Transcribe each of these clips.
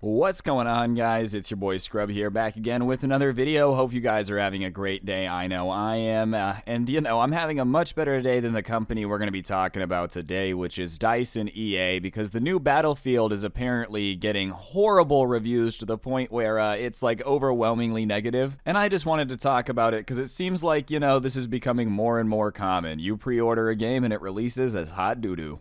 What's going on, guys? It's your boy Scrub here, back again with another video. Hope you guys are having a great day. I know I am, I'm having a much better day than the company we're going to be talking about today, which is DICE and EA, because the new Battlefield is apparently getting horrible reviews to the point where it's like overwhelmingly negative. And I just wanted to talk about it because it seems like, this is becoming more and more common. You pre-order a game and it releases as hot doo-doo.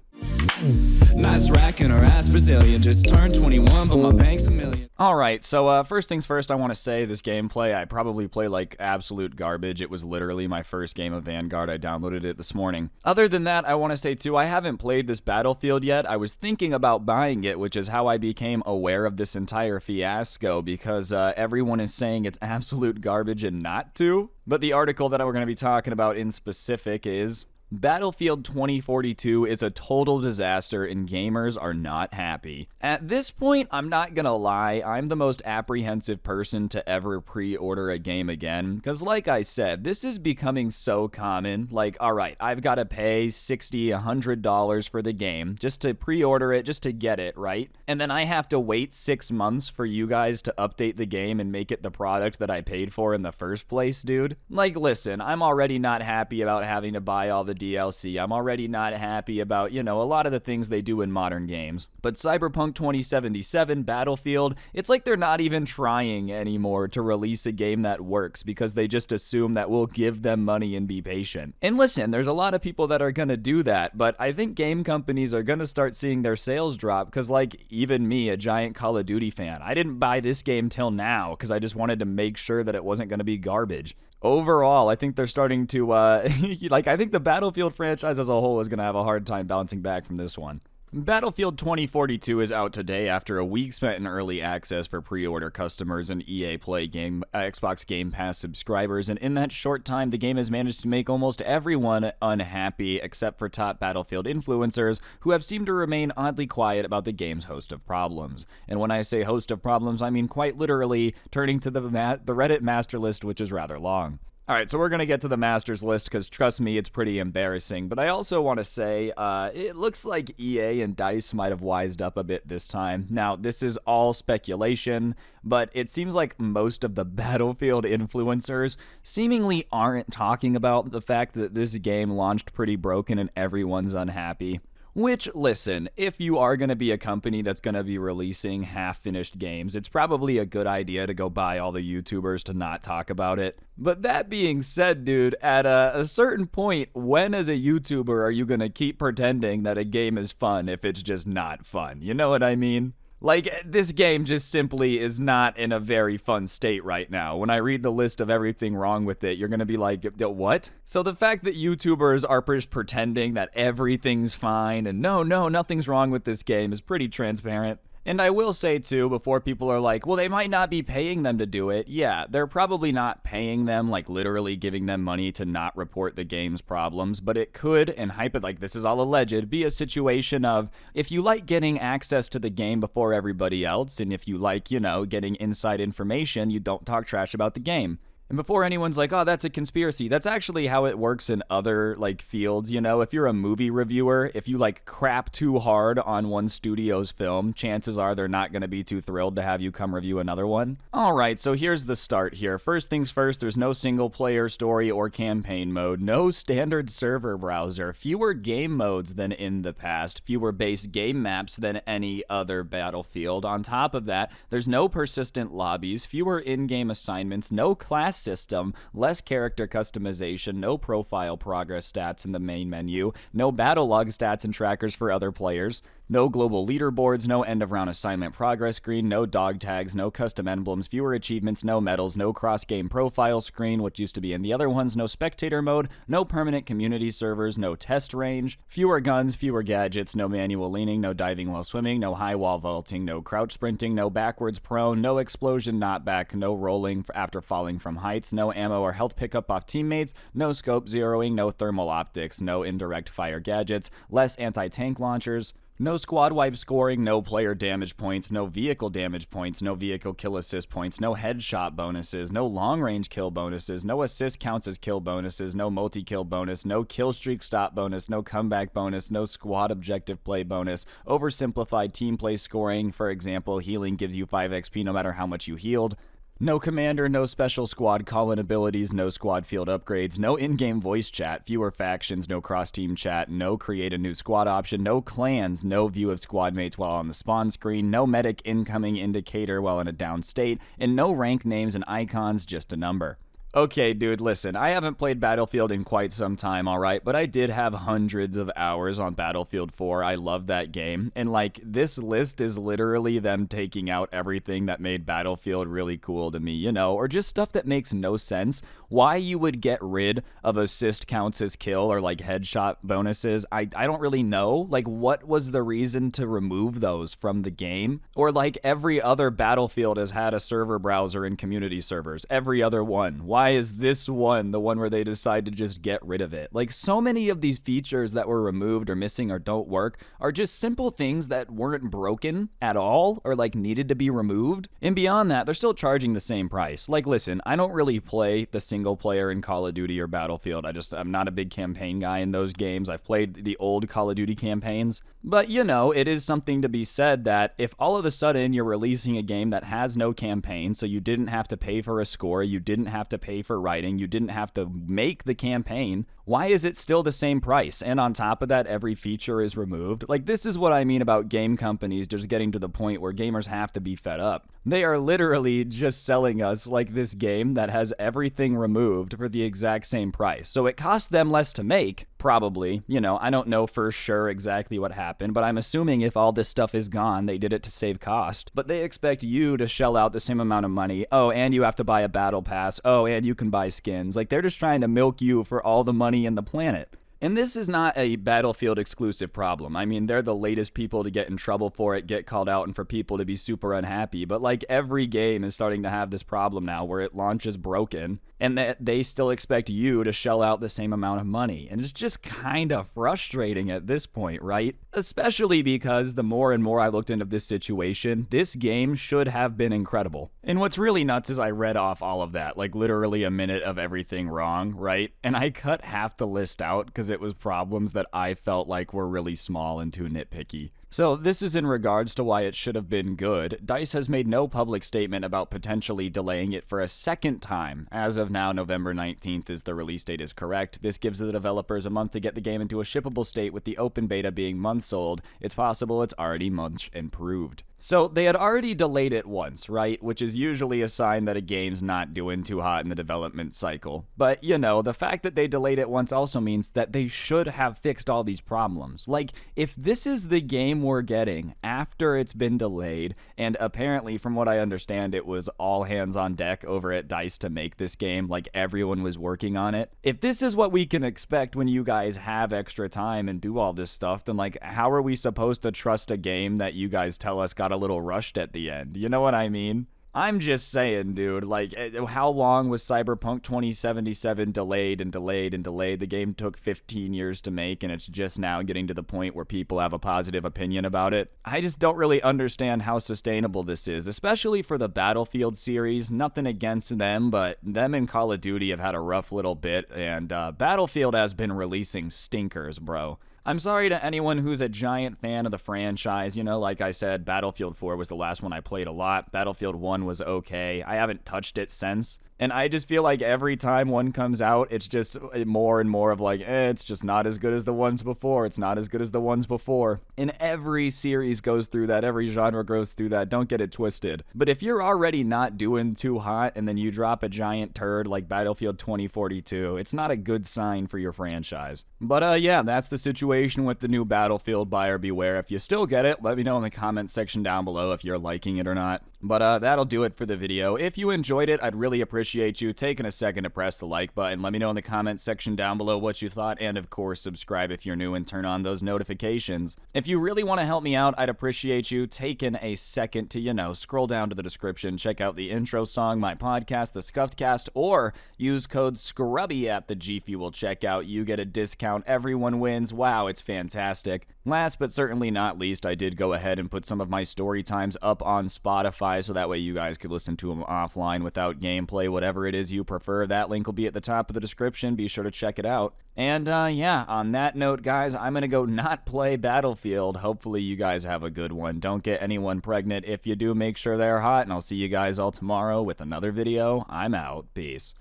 Nice racking her ass Brazilian, just turned 21, but my bank's a million. Alright, so first things first, I want to say this gameplay, I probably play like absolute garbage. It was literally my first game of Vanguard. I downloaded it this morning. Other than that, I want to say too, I haven't played this Battlefield yet. I was thinking about buying it, which is how I became aware of this entire fiasco, because everyone is saying it's absolute garbage and not to. But the article that we're going to be talking about in specific is Battlefield 2042 is a total disaster and gamers are not happy. At this point, I'm not gonna lie, I'm the most apprehensive person to ever pre-order a game again, because like I said, this is becoming so common. Like, alright, I've gotta pay $60, $100 for the game just to pre-order it, just to get it, right? And then I have to wait 6 months for you guys to update the game and make it the product that I paid for in the first place, dude. Like, listen, I'm already not happy about having to buy all the DLC. I'm already not happy about, a lot of the things they do in modern games. But Cyberpunk 2077, Battlefield, it's like they're not even trying anymore to release a game that works because they just assume that we'll give them money and be patient. And listen, there's a lot of people that are gonna do that, but I think game companies are gonna start seeing their sales drop because, like, even me, a giant Call of Duty fan, I didn't buy this game till now because I just wanted to make sure that it wasn't gonna be garbage. Overall, I think they're starting to, I think the Battlefield franchise as a whole is going to have a hard time bouncing back from this one. Battlefield 2042 is out today after a week spent in early access for pre-order customers and EA Play Xbox Game Pass subscribers, and in that short time, the game has managed to make almost everyone unhappy except for top Battlefield influencers who have seemed to remain oddly quiet about the game's host of problems. And when I say host of problems, I mean quite literally turning to the Reddit master list, which is rather long. Alright, so we're going to get to the Masters list because, trust me, it's pretty embarrassing. But I also want to say, it looks like EA and DICE might have wised up a bit this time. Now, this is all speculation, but it seems like most of the Battlefield influencers seemingly aren't talking about the fact that this game launched pretty broken and everyone's unhappy. Which, listen, if you are going to be a company that's going to be releasing half-finished games, it's probably a good idea to go buy all the YouTubers to not talk about it. But that being said, dude, at a certain point, when as a YouTuber are you going to keep pretending that a game is fun if it's just not fun? You know what I mean? Like, this game just simply is not in a very fun state right now. When I read the list of everything wrong with it, you're gonna be like, what? So the fact that YouTubers are just pretending that everything's fine and no, nothing's wrong with this game is pretty transparent. And I will say, too, before people are like, well, they might not be paying them to do it. Yeah, they're probably not paying them, like literally giving them money to not report the game's problems. But it could, and this is all alleged, be a situation of, if you like getting access to the game before everybody else, and if you like, getting inside information, you don't talk trash about the game. And before anyone's like, oh, that's a conspiracy, that's actually how it works in other, fields, If you're a movie reviewer, if you, crap too hard on one studio's film, chances are they're not going to be too thrilled to have you come review another one. Alright, so here's the start here. First things first, there's no single-player story or campaign mode, no standard server browser, fewer game modes than in the past, fewer base game maps than any other Battlefield. On top of that, there's no persistent lobbies, fewer in-game assignments, no class system, less character customization, no profile progress stats in the main menu, no battle log stats and trackers for other players, no global leaderboards, no end-of-round assignment progress screen, no dog tags, no custom emblems, fewer achievements, no medals, no cross-game profile screen, which used to be in the other ones, no spectator mode, no permanent community servers, no test range, fewer guns, fewer gadgets, no manual leaning, no diving while swimming, no high wall vaulting, no crouch sprinting, no backwards prone, no explosion knockback, no rolling after falling from heights, no ammo or health pickup off teammates, no scope zeroing, no thermal optics, no indirect fire gadgets, less anti-tank launchers, No squad wipe scoring, no player damage points, no vehicle damage points, no vehicle kill assist points, no headshot bonuses, no long range kill bonuses, no assist counts as kill bonuses, no multi-kill bonus, no kill streak stop bonus, no comeback bonus, no squad objective play bonus, oversimplified team play scoring, for example, healing gives you 5 XP no matter how much you healed. No commander, no special squad call-in abilities, no squad field upgrades, no in-game voice chat, fewer factions, no cross-team chat, no create a new squad option, no clans, no view of squad mates while on the spawn screen, no medic incoming indicator while in a down state, and no rank names and icons, just a number. Okay, dude, listen, I haven't played Battlefield in quite some time, alright, but I did have hundreds of hours on Battlefield 4. I love that game. And, like, this list is literally them taking out everything that made Battlefield really cool to me, you know, or just stuff that makes no sense. Why you would get rid of assist counts as kill or, like, headshot bonuses, I don't really know. Like, what was the reason to remove those from the game? Or, like, every other Battlefield has had a server browser and community servers. Every other one. Why is this one the one where they decide to just get rid of it? Like, so many of these features that were removed or missing or don't work are just simple things that weren't broken at all or, like, needed to be removed. And beyond that, they're still charging the same price. Like, listen, I don't really play the single player in Call of Duty or Battlefield. I'm not a big campaign guy in those games. I've played the old Call of Duty campaigns. But, you know, it is something to be said that if all of a sudden you're releasing a game that has no campaign, so you didn't have to pay for a score, you didn't have to pay for writing, you didn't have to make the campaign, why is it still the same price? And on top of that, every feature is removed. Like, this is what I mean about game companies just getting to the point where gamers have to be fed up. They are literally just selling us like this game that has everything removed for the exact same price. So it costs them less to make, probably. You know, I don't know for sure exactly what happened, but I'm assuming if all this stuff is gone, they did it to save cost. But they expect you to shell out the same amount of money. Oh, and you have to buy a battle pass. Oh, and you can buy skins. Like, they're just trying to milk you for all the money in the planet. And this is not a Battlefield exclusive problem. I mean, they're the latest people to get in trouble for it, get called out, and for people to be super unhappy. But, like, every game is starting to have this problem now where it launches broken and that they still expect you to shell out the same amount of money. And it's just kind of frustrating at this point, right? Especially because the more and more I looked into this situation, this game should have been incredible. And what's really nuts is I read off all of that, like literally a minute of everything wrong, right? And I cut half the list out because it was problems that I felt like were really small and too nitpicky. So this is in regards to why it should have been good. DICE has made no public statement about potentially delaying it for a second time. As of now, November 19th is the release date is correct. This gives the developers a month to get the game into a shippable state, with the open beta being months old. It's possible it's already much improved. So they had already delayed it once, right? Which is usually a sign that a game's not doing too hot in the development cycle. But, you know, the fact that they delayed it once also means that they should have fixed all these problems. Like, if this is the game we're getting after it's been delayed, and apparently from what I understand it was all hands on deck over at DICE to make this game, like everyone was working on it. If this is what we can expect when you guys have extra time and do all this stuff, then like how are we supposed to trust a game that you guys tell us got a little rushed at the end? You know what I mean? I'm just saying, dude, like, how long was Cyberpunk 2077 delayed and delayed and delayed? The game took 15 years to make, and it's just now getting to the point where people have a positive opinion about it. I just don't really understand how sustainable this is, especially for the Battlefield series. Nothing against them, but them and Call of Duty have had a rough little bit, and Battlefield has been releasing stinkers, bro. I'm sorry to anyone who's a giant fan of the franchise. You know, like I said, Battlefield 4 was the last one I played a lot. Battlefield 1 was okay. I haven't touched it since. And I just feel like every time one comes out, it's just more and more of like, it's just not as good as the ones before. It's not as good as the ones before. And every series goes through that. Every genre goes through that. Don't get it twisted. But if you're already not doing too hot and then you drop a giant turd like Battlefield 2042, it's not a good sign for your franchise. But yeah, that's the situation with the new Battlefield. Buyer beware. If you still get it, let me know in the comments section down below if you're liking it or not. But that'll do it for the video. If you enjoyed it, I'd really appreciate you taking a second to press the like button. Let me know in the comments section down below what you thought, and of course, subscribe if you're new and turn on those notifications. If you really want to help me out, I'd appreciate you taking a second to, scroll down to the description, check out the intro song, my podcast, The Scuffed Cast, or use code Scrubae at the G Fuel checkout. You get a discount. Everyone wins. Wow, it's fantastic. Last but certainly not least, I did go ahead and put some of my story times up on Spotify, so that way you guys could listen to them offline without gameplay, whatever it is you prefer. That link will be at the top of the description. Be sure to check it out. And yeah, on that note, guys, I'm going to go not play Battlefield. Hopefully you guys have a good one. Don't get anyone pregnant. If you do, make sure they're hot, and I'll see you guys all tomorrow with another video. I'm out. Peace.